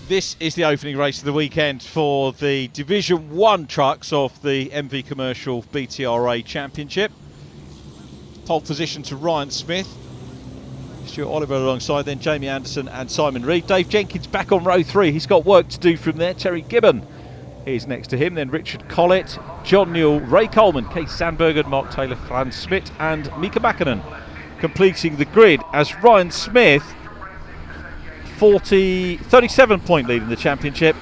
This is the opening race of the weekend for the Division 1 trucks of the MV Commercial BTRA Championship. Pole position to Ryan Smith. Stuart Oliver alongside, then Jamie Anderson and Simon Reed. Dave Jenkins back on row 3. He's got work to do from there. Terry Gibbon is next to him. Then Richard Collett, John Newell, Ray Coleman, Keith Sandbergen, Mark Taylor, Franz Schmidt and Mika Mäkinen completing the grid as Ryan Smith 37-point lead in the championship,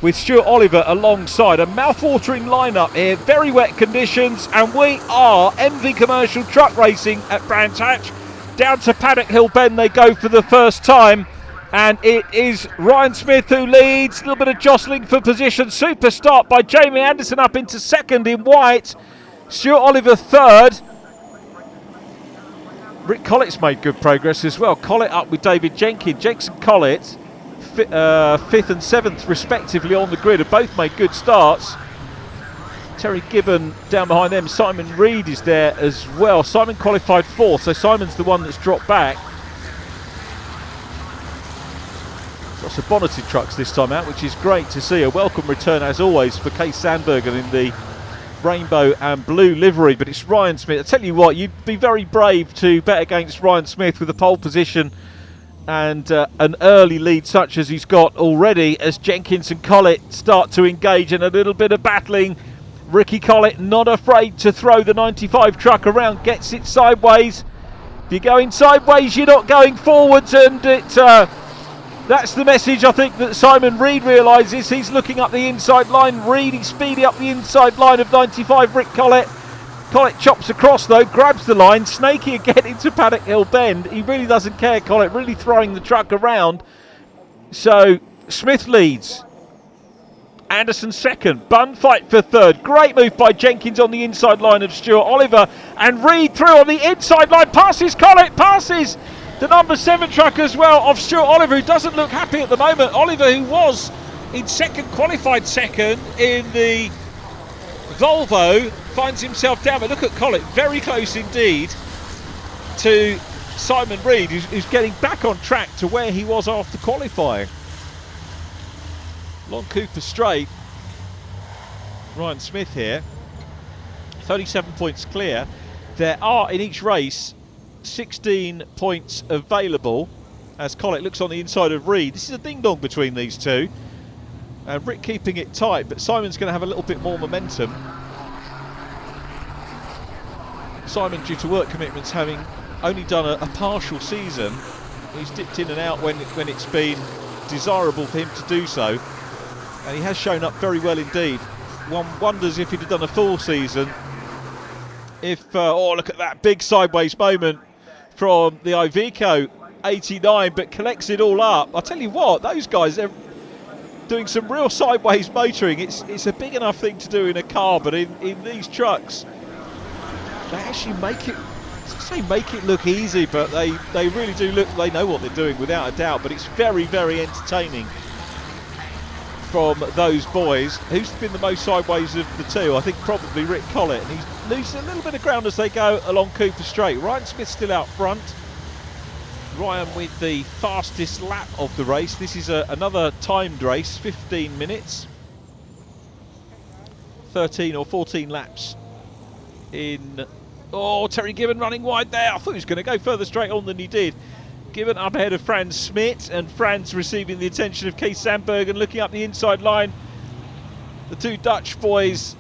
with Stuart Oliver alongside. A mouth-watering lineup here, very wet conditions, and we are MV Commercial Truck Racing at Brands Hatch. Down to Paddock Hill Bend they go for the first time, and it is Ryan Smith who leads. A little bit of jostling for position. Super start by Jamie Anderson up into second in white. Stuart Oliver third. Rick Collett's made good progress as well. Collett up with David Jenkins. Jenks and Collett, 5th and 7th respectively on the grid, have both made good starts. Terry Gibbon down behind them. Simon Reed is there as well. Simon qualified 4th, so Simon's the one that's dropped back. Lots of bonneted trucks this time out, which is great to see. A welcome return as always for Keith Sandbergen in the rainbow and blue livery, but it's Ryan Smith. I tell you what, you'd be very brave to bet against Ryan Smith with a pole position and an early lead such as he's got already, as Jenkins and Collett start to engage in a little bit of battling. Ricky Collett not afraid to throw the 95 truck around, gets it sideways. If you're going sideways, you're not going forwards, and that's the message I think that Simon Reed realises. He's looking up the inside line. Reed is speedy up the inside line of 95. Rick Collett. Collett chops across though, grabs the line. Snaky again into Paddock Hill Bend. He really doesn't care, Collett, really throwing the truck around. So Smith leads. Anderson second. Bun fight for third. Great move by Jenkins on the inside line of Stuart Oliver. And Reed through on the inside line. Passes Collett, passes the number 7 truck as well of Stuart Oliver, who doesn't look happy at the moment. Oliver, who was in second, qualified second in the Volvo, finds himself down. But look at Collett, very close indeed to Simon Reed, who's getting back on track to where he was after qualifying. Long Cooper straight. Ryan Smith here, 37 points clear. There are in each race 16 points available as Collett looks on the inside of Reed. This is a ding-dong between these two. Rick keeping it tight, but Simon's going to have a little bit more momentum. Simon, due to work commitments, having only done a partial season, he's dipped in and out when it's been desirable for him to do so. And he has shown up very well indeed. One wonders if he'd have done a full season. Oh, look at that big sideways moment from the Iveco 89, but collects it all up. I'll tell you what, those guys, they're doing some real sideways motoring. It's a big enough thing to do in a car, but in these trucks, they actually make it look easy, but they really do look, they know what they're doing without a doubt. But it's very, very entertaining from those boys. Who's been the most sideways of the two? I think probably Rick Collett, and he's losing a little bit of ground as they go along Cooper Straight. Ryan Smith still out front. Ryan with the fastest lap of the race. This is another timed race, 15 minutes. 13 or 14 laps in. Oh, Terry Gibbon running wide there. I thought he was going to go further straight on than he did. Given up ahead of Franz Schmidt, and Franz receiving the attention of Keith Sandbergen, looking up the inside line. The two Dutch boys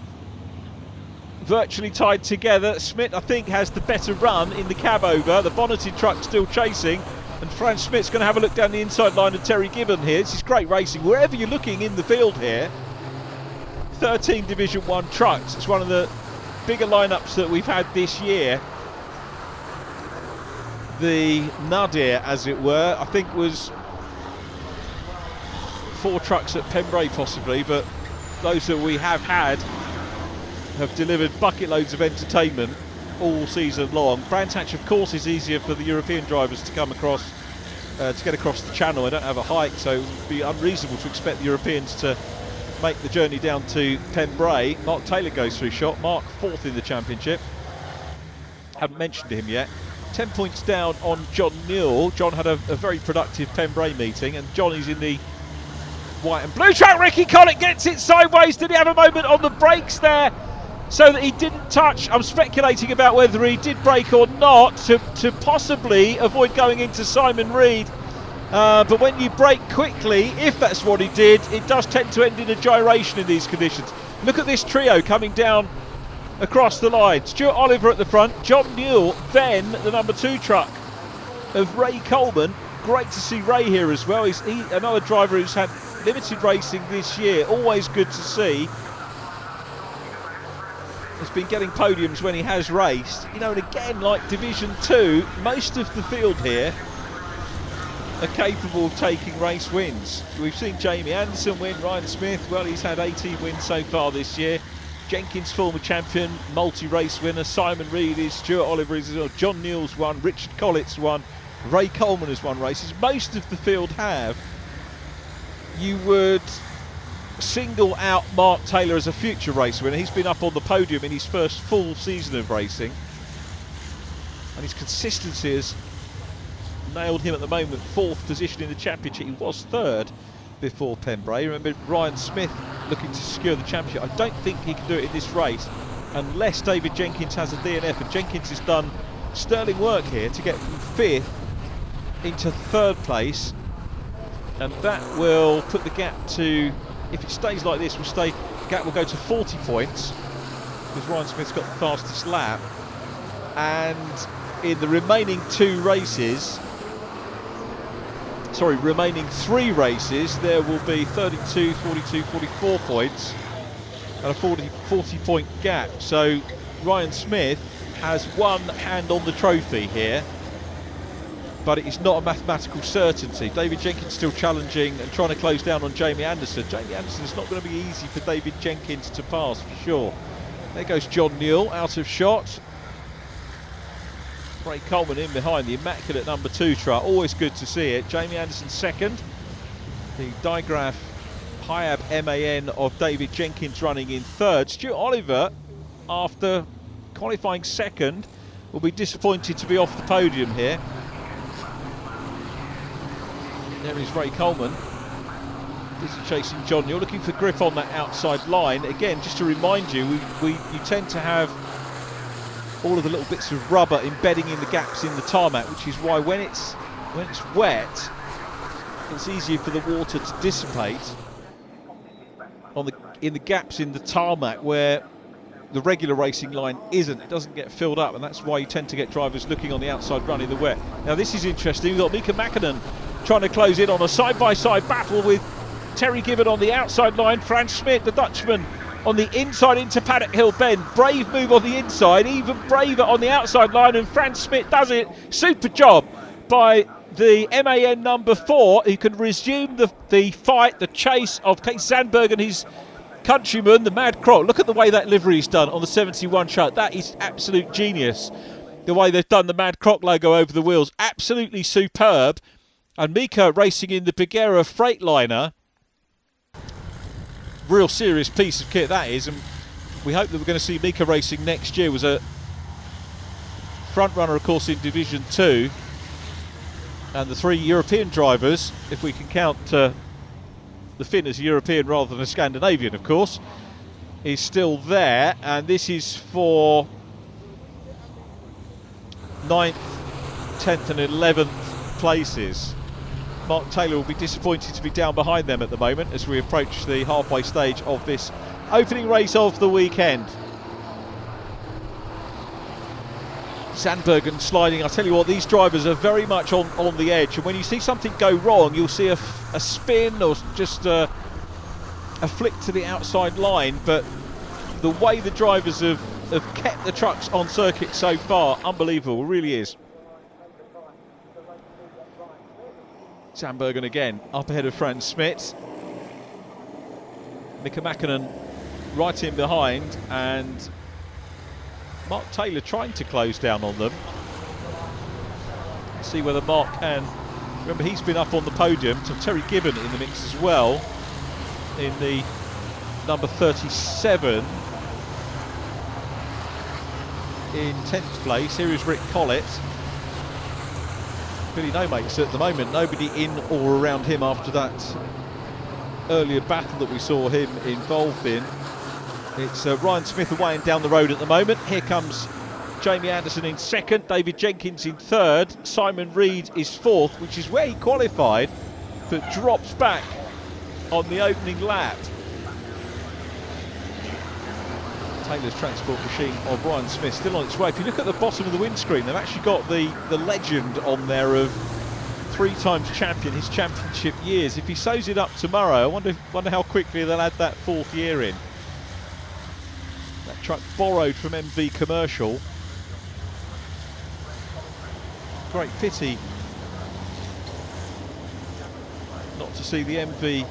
virtually tied together. Schmidt, I think, has the better run in the cab over. The bonneted truck still chasing, and Franz Schmidt's going to have a look down the inside line of Terry Gibbon here. This is great racing. Wherever you're looking in the field here, 13 Division 1 trucks. It's one of the bigger lineups that we've had this year. The nadir, as it were, I think was 4 trucks at Pembrey possibly, but those that we have had have delivered bucket loads of entertainment all season long. Brands Hatch, of course, is easier for the European drivers to come across, to get across the channel. I don't have a hike, so it would be unreasonable to expect the Europeans to make the journey down to Pembrey. Mark Taylor goes through shot. Mark 4th in the championship. Haven't mentioned him yet. 10 points down on John Newell. John had a very productive Pembrey meeting, and John is in the white and blue track. Ricky Collett gets it sideways. Did he have a moment on the brakes there so that he didn't touch? I'm speculating about whether he did brake or not to possibly avoid going into Simon Reed. But when you brake quickly, if that's what he did, it does tend to end in a gyration in these conditions. Look at this trio coming down across the line. Stuart Oliver at the front, John Newell, then the number 2 truck of Ray Coleman. Great to see Ray here as well. He's another driver who's had limited racing this year. Always good to see. He's been getting podiums when he has raced. You know, and again, like Division 2, most of the field here are capable of taking race wins. We've seen Jamie Anderson win, Ryan Smith, well, he's had 18 wins so far this year. Jenkins, former champion, multi-race winner. Simon Reed is, Stuart Oliver is as well. John Newell's won, Richard Collett's won, Ray Coleman has won races. Most of the field have. You would single out Mark Taylor as a future race winner. He's been up on the podium in his first full season of racing, and his consistency has nailed him at the moment. 4th position in the championship. He was 3rd before Pembrey. Remember, Ryan Smith looking to secure the championship. I don't think he can do it in this race unless David Jenkins has a DNF, and Jenkins has done sterling work here to get from 5th into 3rd place, and that will put the gap to, if it stays like this, the gap will go to 40 points because Ryan Smith's got the fastest lap. And in the remaining 3 races, there will be 32, 42, 44 points and a 40 point gap. So Ryan Smith has one hand on the trophy here, but it is not a mathematical certainty. David Jenkins still challenging and trying to close down on Jamie Anderson. Jamie Anderson is not going to be easy for David Jenkins to pass, for sure. There goes John Newell out of shot. Ray Coleman in behind, the immaculate number 2 truck. Always good to see it. Jamie Anderson 2nd. The Digraph Hiab MAN of David Jenkins running in 3rd. Stuart Oliver, after qualifying 2nd, will be disappointed to be off the podium here. There is Ray Coleman, busy chasing John Newell, looking for grip on that outside line. Again, just to remind you, you tend to have all of the little bits of rubber embedding in the gaps in the tarmac, which is why when it's wet, it's easier for the water to dissipate in the gaps in the tarmac where the regular racing line isn't. It doesn't get filled up, and that's why you tend to get drivers looking on the outside run in the wet. Now this is interesting. We've got Mika Mäkinen trying to close in on a side-by-side battle with Terry Gibbon on the outside line. Frans Schmidt, the Dutchman, on the inside into Paddock Hill Bend. Brave move on the inside, even braver on the outside line, and Frans Schmidt does it. Super job by the MAN number 4, who can resume the fight, the chase of Kees Zandberg and his countryman, the Mad Croc. Look at the way that livery is done on the 71 shot. That is absolute genius. The way they've done the Mad Croc logo over the wheels, absolutely superb. And Mika racing in the Bigera Freightliner. Real serious piece of kit that is, and we hope that we're going to see Mika racing next year. Was a front runner, of course, in Division 2, and the 3 European drivers, if we can count the Finn as a European rather than a Scandinavian, of course, is still there. And this is for 9th, 10th and 11th places. Mark Taylor will be disappointed to be down behind them at the moment as we approach the halfway stage of this opening race of the weekend. Zandbergen sliding. I tell you what, these drivers are very much on the edge, and when you see something go wrong, you'll see a spin or just a flick to the outside line. But the way the drivers have kept the trucks on circuit so far, unbelievable, really is. Zandbergen again up ahead of Frans Schmidt. Mika Mäkinen right in behind, and Mark Taylor trying to close down on them. See whether Mark can. Remember, he's been up on the podium. So Terry Gibbon in the mix as well, in the number 37 in 10th place. Here is Rick Collett. Billy No Mates at the moment, nobody in or around him after that earlier battle that we saw him involved in. It's Ryan Smith away and down the road at the moment. Here comes Jamie Anderson in second, David Jenkins in third, Simon Reed is fourth, which is where he qualified, but drops back on the opening lap. Taylor's transport machine of Ryan Smith still on its way. If you look at the bottom of the windscreen, they've actually got the legend on there of 3 times champion, his championship years. If he sews it up tomorrow, I wonder how quickly they'll add that 4th year in. That truck borrowed from MV Commercial. Great pity not to see the MV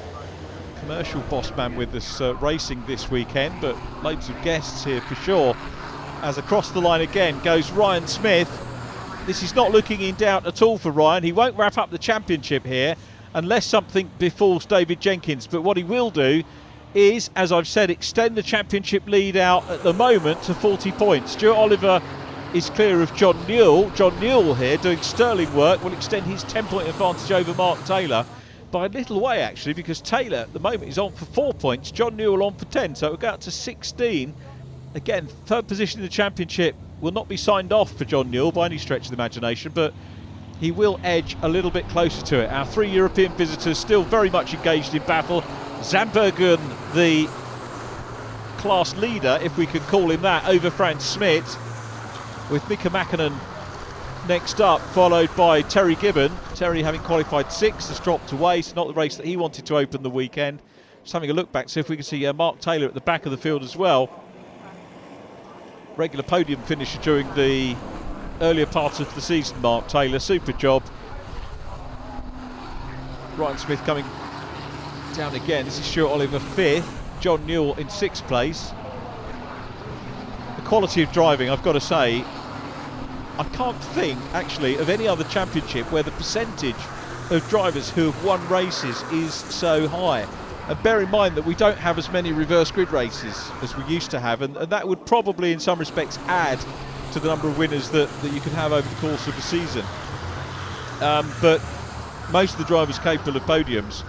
Commercial boss man with us racing this weekend, but loads of guests here for sure. As across the line again goes Ryan Smith. This is not looking in doubt at all for Ryan. He won't wrap up the championship here unless something befalls David Jenkins, but what he will do is, as I've said, extend the championship lead out at the moment to 40 points. Stuart Oliver is clear of John Newell. John Newell here doing sterling work will extend his 10-point advantage over Mark Taylor by a little way actually, because Taylor at the moment is on for 4 points, John Newell on for 10, so it'll go out to 16. Again, 3rd position in the championship will not be signed off for John Newell by any stretch of the imagination, but he will edge a little bit closer to it. Our 3 European visitors still very much engaged in battle. Zandbergen, the class leader, if we can call him that, over Franz Schmidt, with Mika Mäkinen next up, followed by Terry Gibbon. Terry, having qualified 6th, has dropped away. It's not the race that he wanted to open the weekend. Just having a look back, see if we can see Mark Taylor at the back of the field as well. Regular podium finisher during the earlier part of the season, Mark Taylor. Super job. Ryan Smith coming down again. This is Stuart Oliver 5th, John Newell in 6th place. The quality of driving, I've got to say, I can't think actually of any other championship where the percentage of drivers who have won races is so high. And bear in mind that we don't have as many reverse grid races as we used to have, and that would probably in some respects add to the number of winners that you can have over the course of the season. But most of the drivers capable of podiums,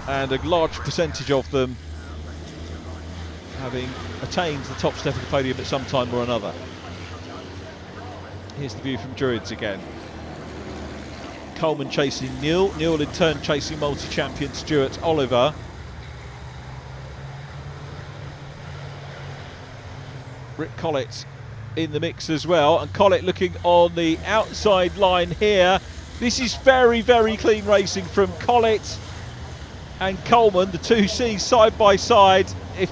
and a large percentage of them having attained the top step of the podium at some time or another. Here's the view from Druids again. Coleman chasing Newell, Newell in turn chasing multi-champion Stuart Oliver. Rick Collett in the mix as well, and Collett looking on the outside line here. This is very, very clean racing from Collett and Coleman, the 2Cs side by side. If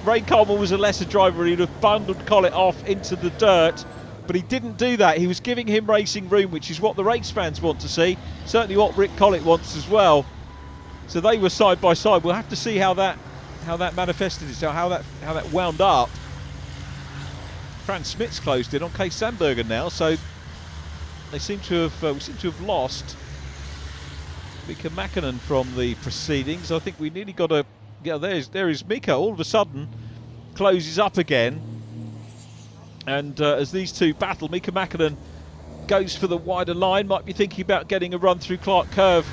Ray Coleman was a lesser driver, he'd have bundled Collett off into the dirt, but he didn't do that. He was giving him racing room, which is what the race fans want to see, certainly what Rick Collett wants as well. So they were side by side. We'll have to see how that manifested itself, how that wound up. Franz Schmidt's closed in on Case Sandbergen now, so they seem to have lost Mika Mäkinen from the proceedings. I think we nearly got a... Yeah, there is Mika, all of a sudden closes up again. And as these two battle, Mika Mäkinen goes for the wider line, might be thinking about getting a run through Clark Curve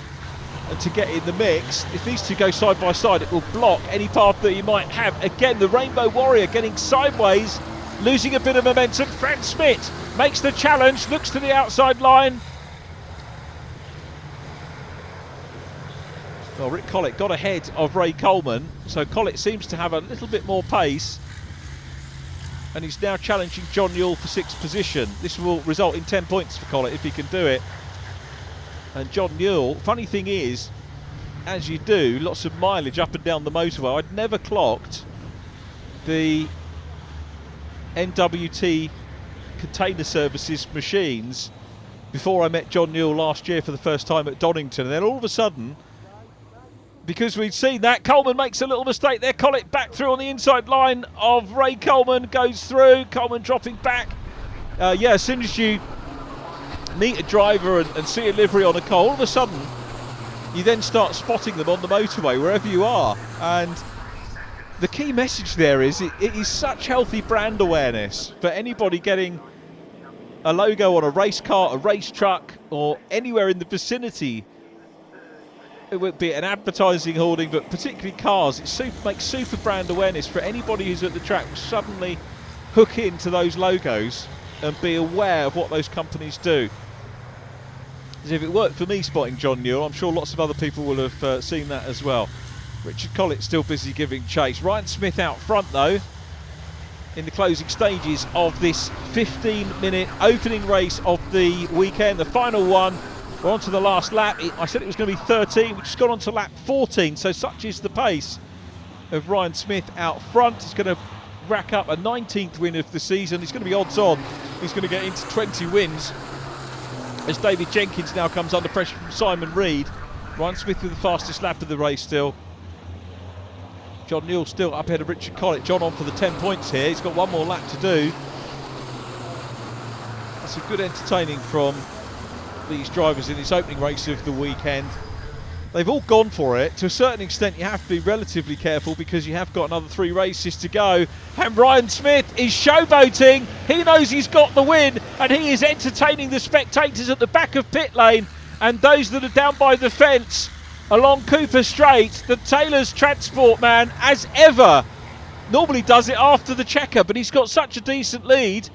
and to get in the mix. If these two go side by side, it will block any path that he might have. Again, the Rainbow Warrior getting sideways, losing a bit of momentum. Franz Schmidt makes the challenge, looks to the outside line. Well, Rick Collett got ahead of Ray Coleman, so Collett seems to have a little bit more pace. And he's now challenging John Newell for 6th position. This will result in 10 points for Collett if he can do it. And John Newell, funny thing is, as you do, lots of mileage up and down the motorway. I'd never clocked the NWT container services machines before I met John Newell last year for the first time at Donington. And then all of a sudden, because we'd seen that, Coleman makes a little mistake there. Collett back through on the inside line of Ray Coleman, goes through. Coleman dropping back. Yeah, as soon as you meet a driver and see a livery on a car, all of a sudden you then start spotting them on the motorway wherever you are. And the key message there is it is such healthy brand awareness for anybody getting a logo on a race car, a race truck, or anywhere in the vicinity it would be an advertising hoarding, but particularly cars, it makes super brand awareness for anybody who's at the track to suddenly hook into those logos and be aware of what those companies do. As if it worked for me spotting John Newell, I'm sure lots of other people will have seen that as well. Richard Collett still busy giving chase. Ryan Smith out front though in the closing stages of this 15-minute opening race of the weekend, the final one. We're on to the last lap. I said it was going to be 13, which has gone on to lap 14, so such is the pace of Ryan Smith out front. He's going to rack up a 19th win of the season. He's going to be odds on. He's going to get into 20 wins as David Jenkins now comes under pressure from Simon Reed. Ryan Smith with the fastest lap of the race still. John Newell still up ahead of Richard Collett. John on for the 10 points here. He's got one more lap to do. That's a good entertaining from these drivers in this opening race of the weekend. They've all gone for it. To a certain extent, you have to be relatively careful because you have got another 3 races to go. And Ryan Smith is showboating. He knows he's got the win, and he is entertaining the spectators at the back of pit lane and those that are down by the fence along Cooper Straight. The Taylor's transport man, as ever, normally does it after the checker, but he's got such a decent lead.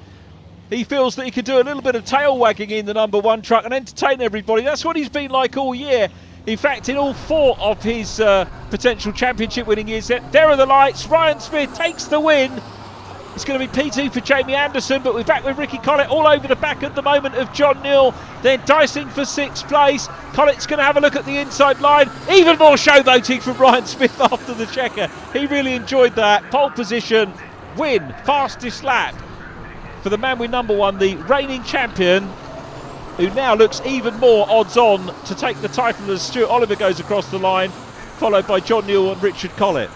He feels that he can do a little bit of tail wagging in the number 1 truck and entertain everybody. That's what he's been like all year. In fact, in all 4 of his potential championship winning years, there are the lights. Ryan Smith takes the win. It's going to be P2 for Jamie Anderson, but we're back with Ricky Collett all over the back at the moment of John Newell. They're dicing for 6th place. Collett's going to have a look at the inside line. Even more showboating from Ryan Smith after the checker. He really enjoyed that. Pole position, win, fastest lap for the man with number 1, the reigning champion, who now looks even more odds on to take the title as Stuart Oliver goes across the line, followed by John Newell and Richard Collett.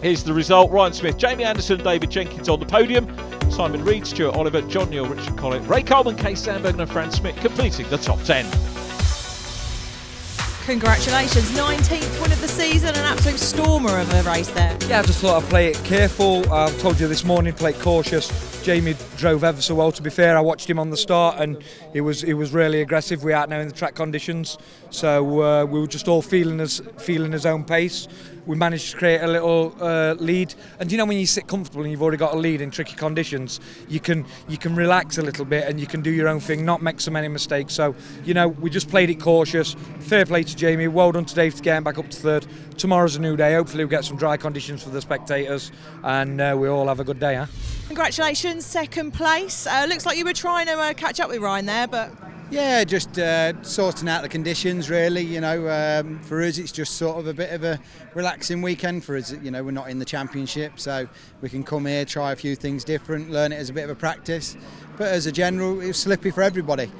Here's the result. Ryan Smith, Jamie Anderson, David Jenkins on the podium. Simon Reed, Stuart Oliver, John Newell, Richard Collett, Ray Coleman, Case Sandberg and Fran Smith completing the top 10. Congratulations, 19th win of the season, an absolute stormer of a race there. Yeah, I just thought I'd play it careful. I told you this morning, play it cautious. Jamie drove ever so well, to be fair. I watched him on the start and he was really aggressive. We're out now in the track conditions, so we were just all feeling his own pace. We managed to create a little lead, and you know when you sit comfortable and you've already got a lead in tricky conditions, you can relax a little bit and you can do your own thing, not make so many mistakes. So you know, we just played it cautious. Fair play to Jamie, well done to Dave to get him back up to 3rd. Tomorrow's a new day. Hopefully we'll get some dry conditions for the spectators and we all have a good day, huh? Congratulations, 2nd place. Looks like you were trying to catch up with Ryan there, but yeah, just sorting out the conditions really. You know, for us it's just sort of a bit of a relaxing weekend for us. You know, we're not in the championship, so we can come here, try a few things different, learn it as a bit of a practice. But as a general, it was slippy for everybody.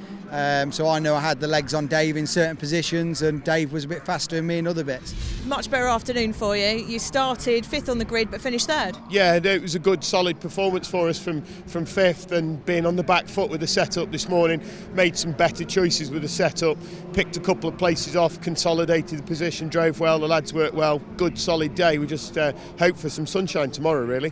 So I know I had the legs on Dave in certain positions, and Dave was a bit faster than me in other bits. much better afternoon for you. You started 5th on the grid but finished 3rd. Yeah, it was a good solid performance for us from 5th, and being on the back foot with the setup this morning, made some better choices with the setup, picked a couple of places off, consolidated the position, drove well, the lads worked well, good solid day. We just hope for some sunshine tomorrow really.